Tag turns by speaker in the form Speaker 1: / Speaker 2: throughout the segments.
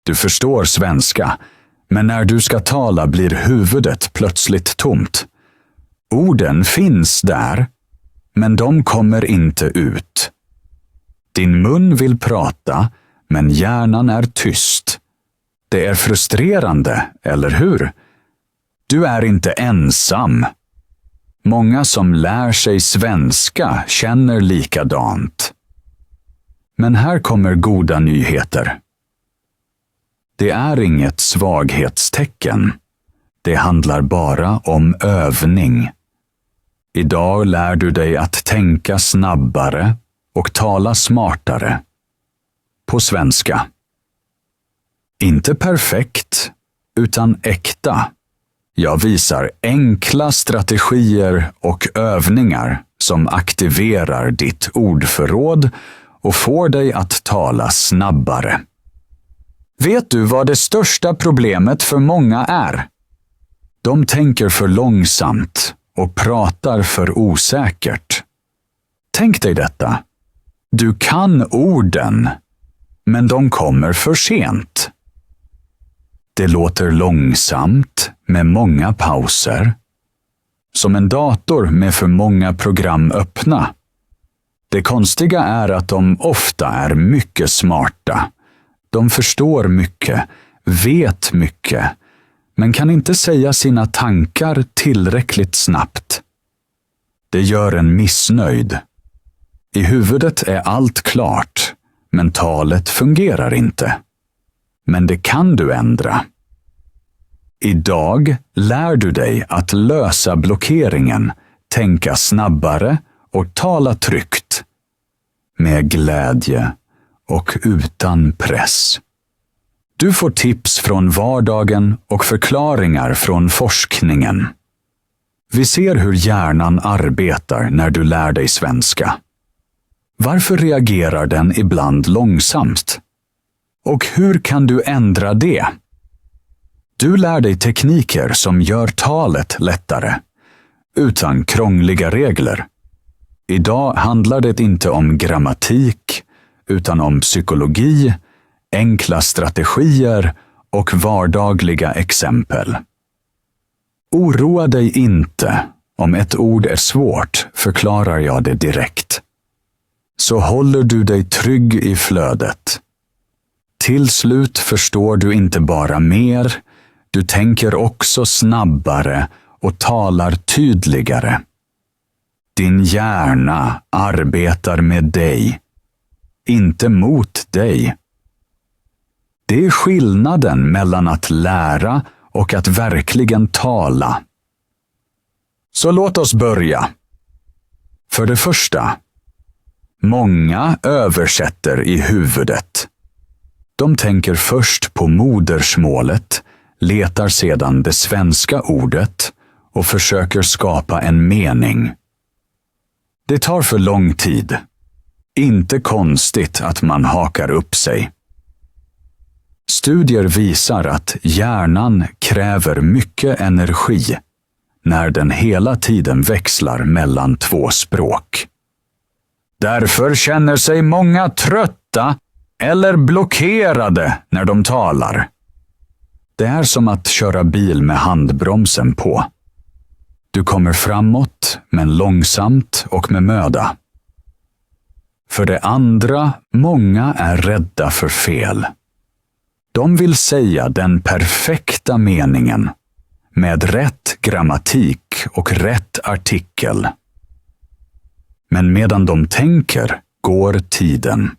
Speaker 1: Du förstår svenska, men när du ska tala blir huvudet plötsligt tomt. Orden finns där, men de kommer inte ut. Din mun vill prata, men hjärnan är tyst. Det är frustrerande, eller hur? Du är inte ensam. Många som lär sig svenska känner likadant. Men här kommer goda nyheter. Det är inget svaghetstecken. Det handlar bara om övning. Idag lär du dig att tänka snabbare och tala smartare. På svenska. Inte perfekt, utan äkta. Jag visar enkla strategier och övningar som aktiverar ditt ordförråd och får dig att tala snabbare. Vet du vad det största problemet för många är? De tänker för långsamt och pratar för osäkert. Tänk dig detta. Du kan orden, men de kommer för sent. Det låter långsamt med många pauser. Som en dator med för många program öppna. Det konstiga är att de ofta är mycket smarta. De förstår mycket, vet mycket, men kan inte säga sina tankar tillräckligt snabbt. Det gör en missnöjd. I huvudet är allt klart, men talet fungerar inte. Men det kan du ändra. Idag lär du dig att lösa blockeringen, tänka snabbare och tala tryggt. Med glädje och utan press. Du får tips från vardagen och förklaringar från forskningen. Vi ser hur hjärnan arbetar när du lär dig svenska. Varför reagerar den ibland långsamt? Och hur kan du ändra det? Du lär dig tekniker som gör talet lättare, utan krångliga regler. Idag handlar det inte om grammatik, utan om psykologi, enkla strategier och vardagliga exempel. Oroa dig inte. Om ett ord är svårt förklarar jag det direkt. Så håller du dig trygg i flödet. Till slut förstår du inte bara mer, du tänker också snabbare och talar tydligare. Din hjärna arbetar med dig, inte mot dig. Det är skillnaden mellan att lära och att verkligen tala. Så låt oss börja. För det första, många översätter i huvudet. De tänker först på modersmålet, letar sedan det svenska ordet och försöker skapa en mening. Det tar för lång tid. Inte konstigt att man hakar upp sig. Studier visar att hjärnan kräver mycket energi när den hela tiden växlar mellan två språk. Därför känner sig många trötta eller blockerade när de talar. Det är som att köra bil med handbromsen på. Du kommer framåt, men långsamt och med möda. För det andra, många är rädda för fel. De vill säga den perfekta meningen, med rätt grammatik och rätt artikel. Men medan de tänker går tiden.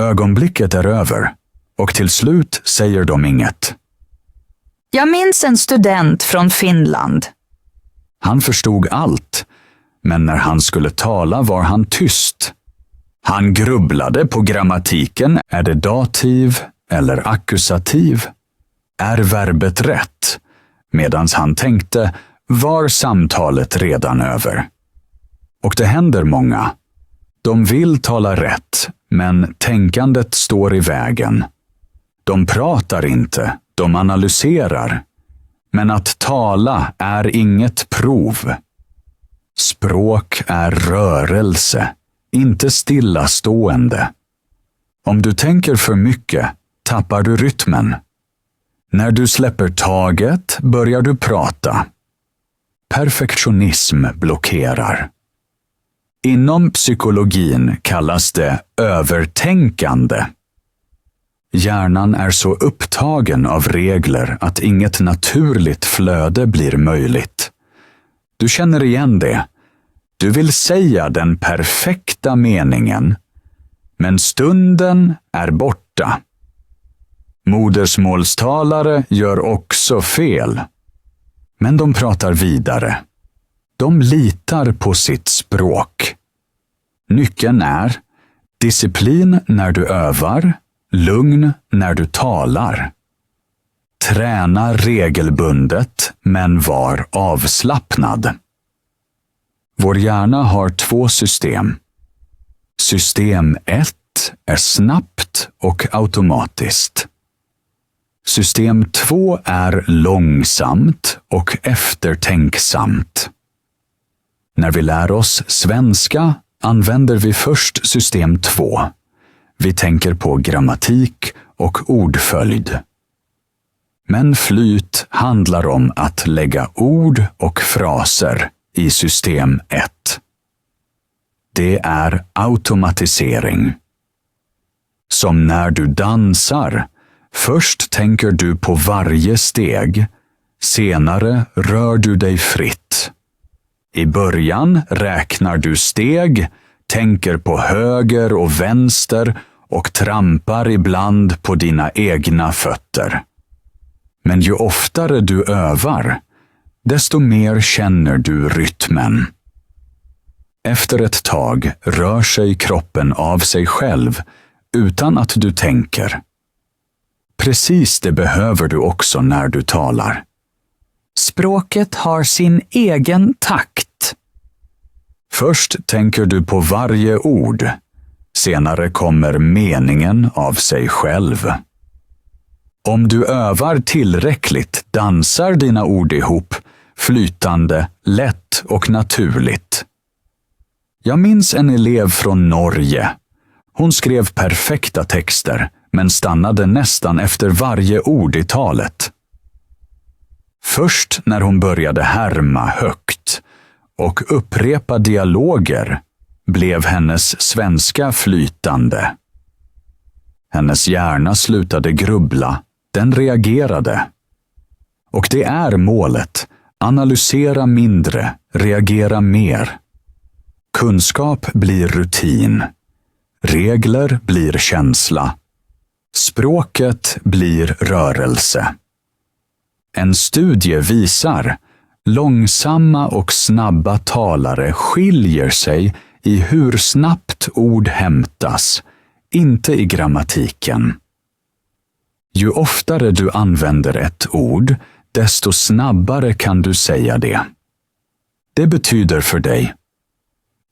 Speaker 1: Ögonblicket är över och till slut säger de inget.
Speaker 2: Jag minns en student från Finland.
Speaker 1: Han förstod allt, men när han skulle tala var han tyst. Han grubblade på grammatiken. Är det dativ eller ackusativ? Är verbet rätt? Medans han tänkte, var samtalet redan över? Och det händer många. De vill tala rätt, men tänkandet står i vägen. De pratar inte, de analyserar. Men att tala är inget prov. Språk är rörelse, inte stillastående. Om du tänker för mycket, tappar du rytmen. När du släpper taget börjar du prata. Perfektionism blockerar. Inom psykologin kallas det övertänkande. Hjärnan är så upptagen av regler att inget naturligt flöde blir möjligt. Du känner igen det. Du vill säga den perfekta meningen, men stunden är borta. Modersmålstalare gör också fel. Men de pratar vidare. De litar på sitt språk. Nyckeln är disciplin när du övar, lugn när du talar. Träna regelbundet, men var avslappnad. Vår hjärna har 2 system. System 1 är snabbt och automatiskt. System 2 är långsamt och eftertänksamt. När vi lär oss svenska använder vi först system 2. Vi tänker på grammatik och ordföljd. Men flyt handlar om att lägga ord och fraser i system 1. Det är automatisering. Som när du dansar. Först tänker du på varje steg, senare rör du dig fritt. I början räknar du steg, tänker på höger och vänster och trampar ibland på dina egna fötter. Men ju oftare du övar, desto mer känner du rytmen. Efter ett tag rör sig kroppen av sig själv utan att du tänker. Precis det behöver du också när du talar. Språket har sin egen takt. Först tänker du på varje ord. Senare kommer meningen av sig själv. Om du övar tillräckligt dansar dina ord ihop, flytande, lätt och naturligt. Jag minns en elev från Norge. Hon skrev perfekta texter, men stannade nästan efter varje ord i talet. Först när hon började härma högt och upprepa dialoger blev hennes svenska flytande. Hennes hjärna slutade grubbla, den reagerade. Och det är målet, analysera mindre, reagera mer. Kunskap blir rutin. Regler blir känsla. Språket blir rörelse. En studie visar långsamma och snabba talare skiljer sig i hur snabbt ord hämtas, inte i grammatiken. Ju oftare du använder ett ord, desto snabbare kan du säga det. Det betyder för dig: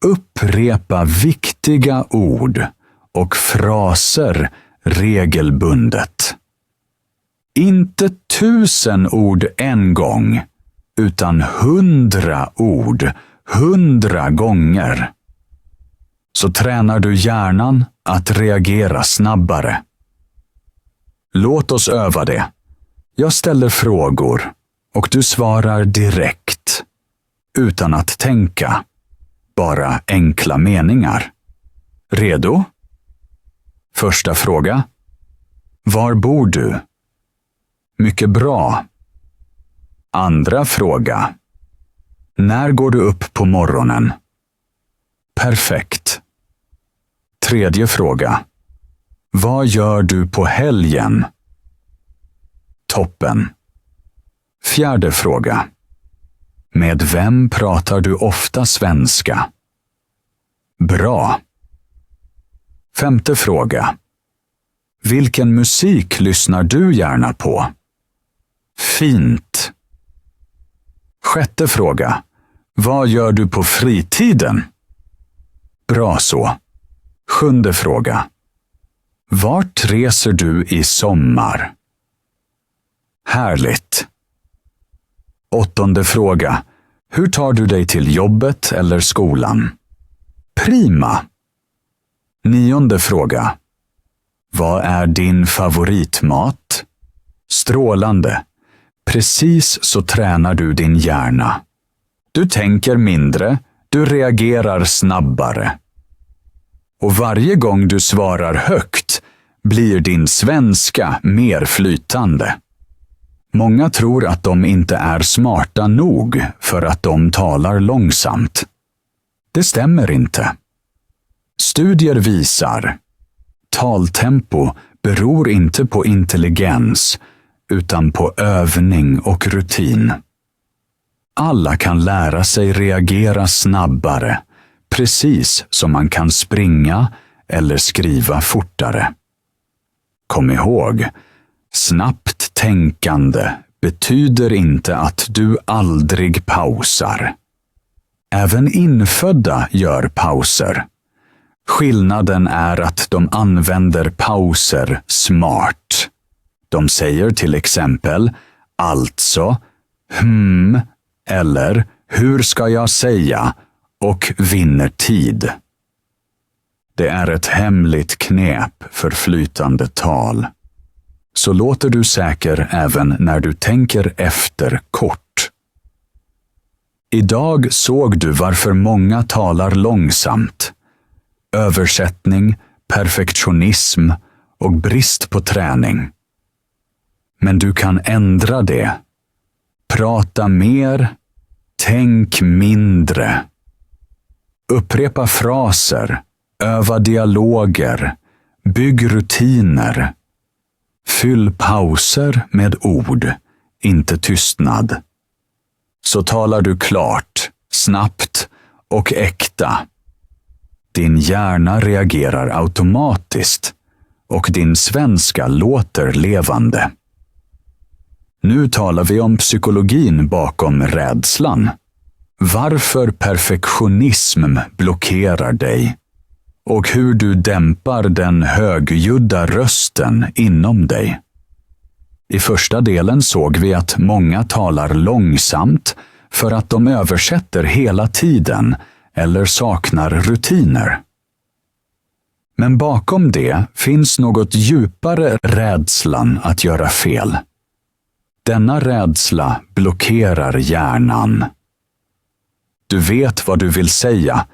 Speaker 1: upprepa viktiga ord och fraser regelbundet. Inte 1000 ord en gång, utan 100 ord 100 gånger. Så tränar du hjärnan att reagera snabbare. Låt oss öva det. Jag ställer frågor och du svarar direkt, utan att tänka. Bara enkla meningar. Redo? Första fråga. Var bor du? Mycket bra. Andra fråga. När går du upp på morgonen? Perfekt. Tredje fråga. Vad gör du på helgen? Toppen. Fjärde fråga. Med vem pratar du ofta svenska? Bra. Femte fråga. Vilken musik lyssnar du gärna på? Fint. Sjätte fråga. Vad gör du på fritiden? Bra så. Sjunde fråga. Vart reser du i sommar? Härligt. Åttonde fråga. Hur tar du dig till jobbet eller skolan? Prima. Nionde fråga. Vad är din favoritmat? Strålande. Precis så tränar du din hjärna. Du tänker mindre, du reagerar snabbare. Och varje gång du svarar högt blir din svenska mer flytande. Många tror att de inte är smarta nog för att de talar långsamt. Det stämmer inte. Studier visar taltempo beror inte på intelligens utan på övning och rutin. Alla kan lära sig reagera snabbare, precis som man kan springa eller skriva fortare. Kom ihåg, snabbt tänkande betyder inte att du aldrig pausar. Även infödda gör pauser. Skillnaden är att de använder pauser smart. De säger till exempel alltså, eller hur ska jag säga och vinner tid. Det är ett hemligt knep för flytande tal. Så låter du säker även när du tänker efter kort. Idag såg du varför många talar långsamt. Översättning, perfektionism och brist på träning. Men du kan ändra det. Prata mer, tänk mindre. Upprepa fraser, öva dialoger, bygg rutiner. Fyll pauser med ord, inte tystnad. Så talar du klart, snabbt och äkta. Din hjärna reagerar automatiskt och din svenska låter levande. Nu talar vi om psykologin bakom rädslan. Varför perfektionism blockerar dig och hur du dämpar den högljudda rösten inom dig. I första delen såg vi att många talar långsamt för att de översätter hela tiden eller saknar rutiner. Men bakom det finns något djupare, rädslan att göra fel. Denna rädsla blockerar hjärnan. Du vet vad du vill säga,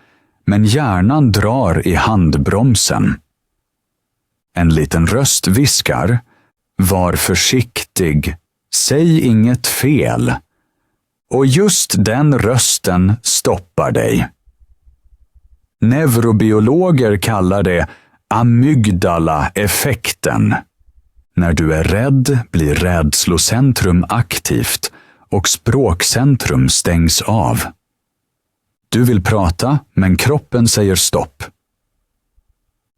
Speaker 1: men hjärnan drar i handbromsen. En liten röst viskar, var försiktig, säg inget fel. Och just den rösten stoppar dig. Neurobiologer kallar det amygdala-effekten. När du är rädd blir rädslocentrum aktivt och språkcentrum stängs av. Du vill prata, men kroppen säger stopp.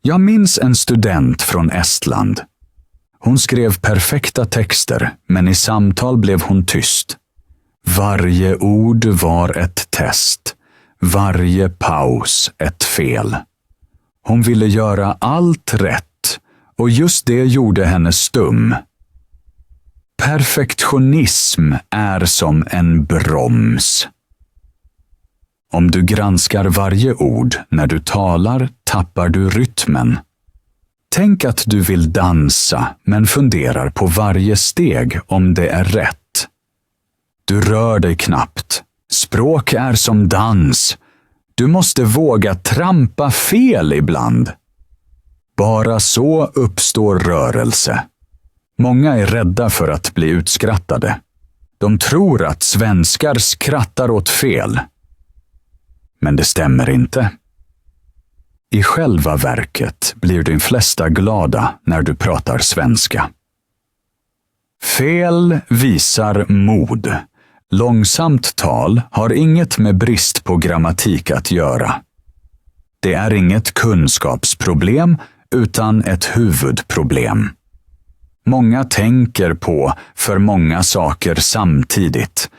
Speaker 1: Jag minns en student från Estland. Hon skrev perfekta texter, men i samtal blev hon tyst. Varje ord var ett test. Varje paus ett fel. Hon ville göra allt rätt och just det gjorde henne stum. Perfektionism är som en broms. Om du granskar varje ord när du talar tappar du rytmen. Tänk att du vill dansa men funderar på varje steg om det är rätt. Du rör dig knappt. Språk är som dans. Du måste våga trampa fel ibland. Bara så uppstår rörelse. Många är rädda för att bli utskrattade. De tror att svenskar skrattar åt fel. Men det stämmer inte. I själva verket blir de flesta glada när du pratar svenska. Fel visar mod. Långsamt tal har inget med brist på grammatik att göra. Det är inget kunskapsproblem utan ett huvudproblem. Många tänker på för många saker samtidigt.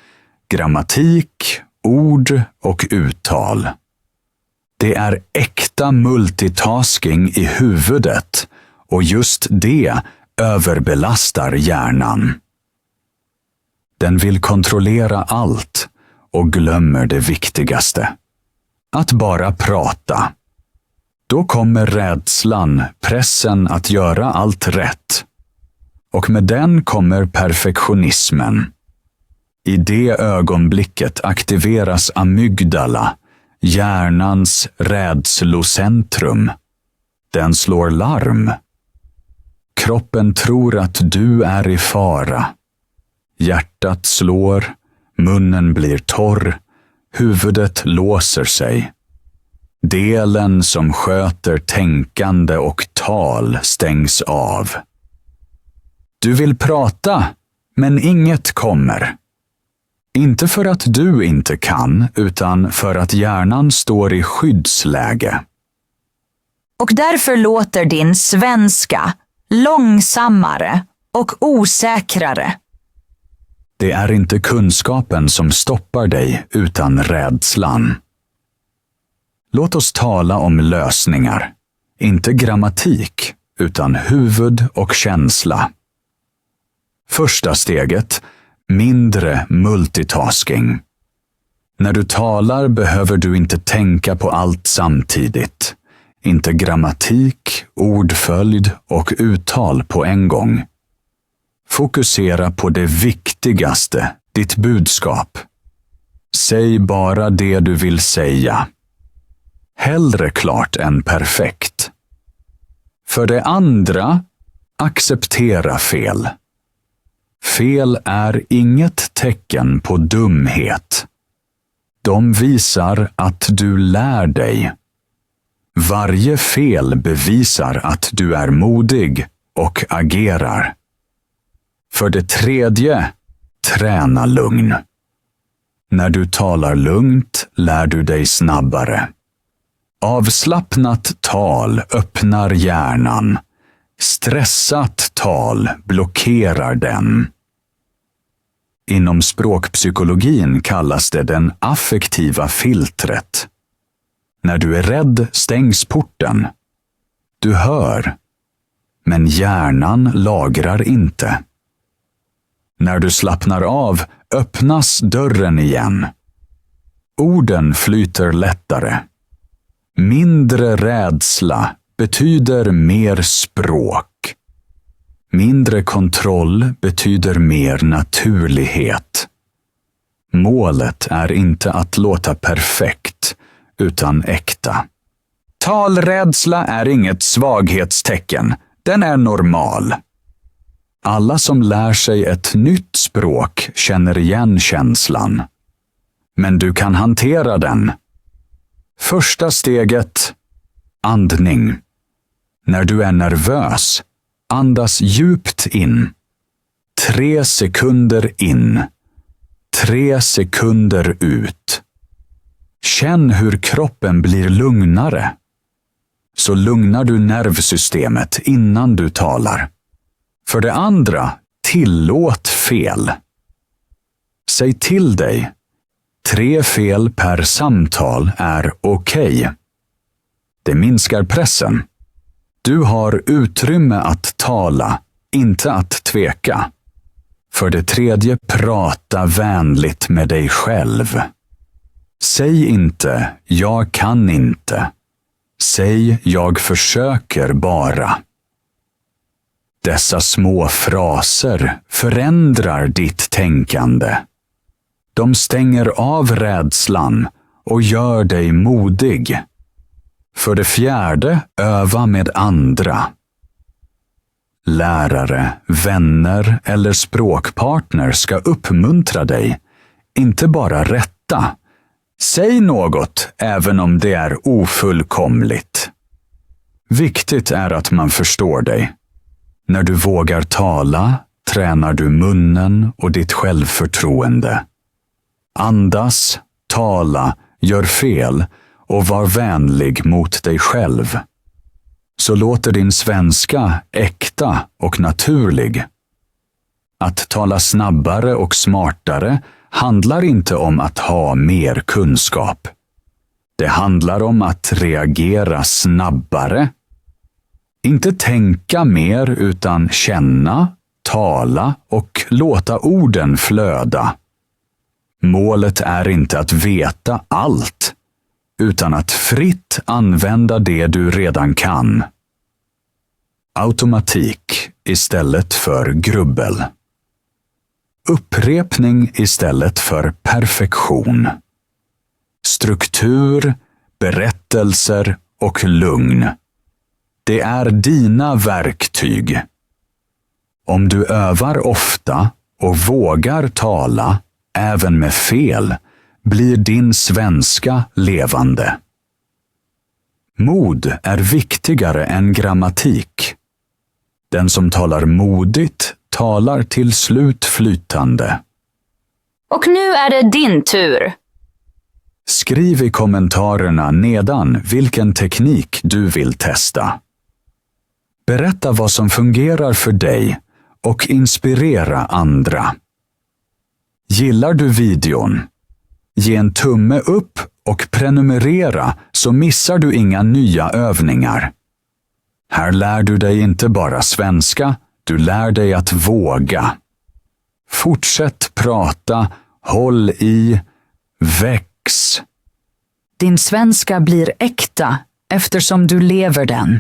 Speaker 1: Grammatik, ord och uttal. Det är äkta multitasking i huvudet och just det överbelastar hjärnan. Den vill kontrollera allt och glömmer det viktigaste. Att bara prata. Då kommer rädslan, pressen att göra allt rätt. Och med den kommer perfektionismen. I det ögonblicket aktiveras amygdala, hjärnans rädslocentrum. Den slår larm. Kroppen tror att du är i fara. Hjärtat slår, munnen blir torr, huvudet låser sig. Delen som sköter tänkande och tal stängs av. Du vill prata, men inget kommer. Inte för att du inte kan, utan för att hjärnan står i skyddsläge.
Speaker 2: Och därför låter din svenska långsammare och osäkrare.
Speaker 1: Det är inte kunskapen som stoppar dig, utan rädslan. Låt oss tala om lösningar. Inte grammatik, utan huvud och känsla. Första steget, mindre multitasking. När du talar behöver du inte tänka på allt samtidigt. Inte grammatik, ordföljd och uttal på en gång. Fokusera på det viktigaste, ditt budskap. Säg bara det du vill säga. Hellre klart än perfekt. För det andra, acceptera fel. Fel är inget tecken på dumhet. De visar att du lär dig. Varje fel bevisar att du är modig och agerar. För det tredje, träna lugn. När du talar lugnt lär du dig snabbare. Avslappnat tal öppnar hjärnan. Stressat tal blockerar den. Inom språkpsykologin kallas det den affektiva filtret. När du är rädd stängs porten. Du hör, men hjärnan lagrar inte. När du slappnar av öppnas dörren igen. Orden flyter lättare. Mindre rädsla betyder mer språk. Mindre kontroll betyder mer naturlighet. Målet är inte att låta perfekt, utan äkta. Talrädsla är inget svaghetstecken, den är normal. Alla som lär sig ett nytt språk känner igen känslan. Men du kan hantera den. Första steget, andning. När du är nervös, andas djupt in. 3 sekunder in. 3 sekunder ut. Känn hur kroppen blir lugnare. Så lugnar du nervsystemet innan du talar. För det andra, tillåt fel. Säg till dig. 3 fel per samtal är okej. Det minskar pressen. Du har utrymme att tala, inte att tveka. För det tredje, prata vänligt med dig själv. Säg inte, jag kan inte. Säg, jag försöker bara. Dessa små fraser förändrar ditt tänkande. De stänger av rädslan och gör dig modig. För det fjärde, öva med andra. Lärare, vänner eller språkpartner ska uppmuntra dig, inte bara rätta. Säg något även om det är ofullkomligt. Viktigt är att man förstår dig. När du vågar tala tränar du munnen och ditt självförtroende. Andas, tala, gör fel och var vänlig mot dig själv. Så låter din svenska äkta och naturlig. Att tala snabbare och smartare handlar inte om att ha mer kunskap. Det handlar om att reagera snabbare. Inte tänka mer utan känna, tala och låta orden flöda. Målet är inte att veta allt, utan att fritt använda det du redan kan. Automatik istället för grubbel. Upprepning istället för perfektion. Struktur, berättelser och lugn. Det är dina verktyg. Om du övar ofta och vågar tala, även med fel, blir din svenska levande. Mod är viktigare än grammatik. Den som talar modigt talar till slut flytande.
Speaker 2: Och nu är det din tur.
Speaker 1: Skriv i kommentarerna nedan vilken teknik du vill testa. Berätta vad som fungerar för dig och inspirera andra. Gillar du videon? Ge en tumme upp och prenumerera så missar du inga nya övningar. Här lär du dig inte bara svenska, du lär dig att våga. Fortsätt prata, håll i, väx.
Speaker 2: Din svenska blir äkta eftersom du lever den.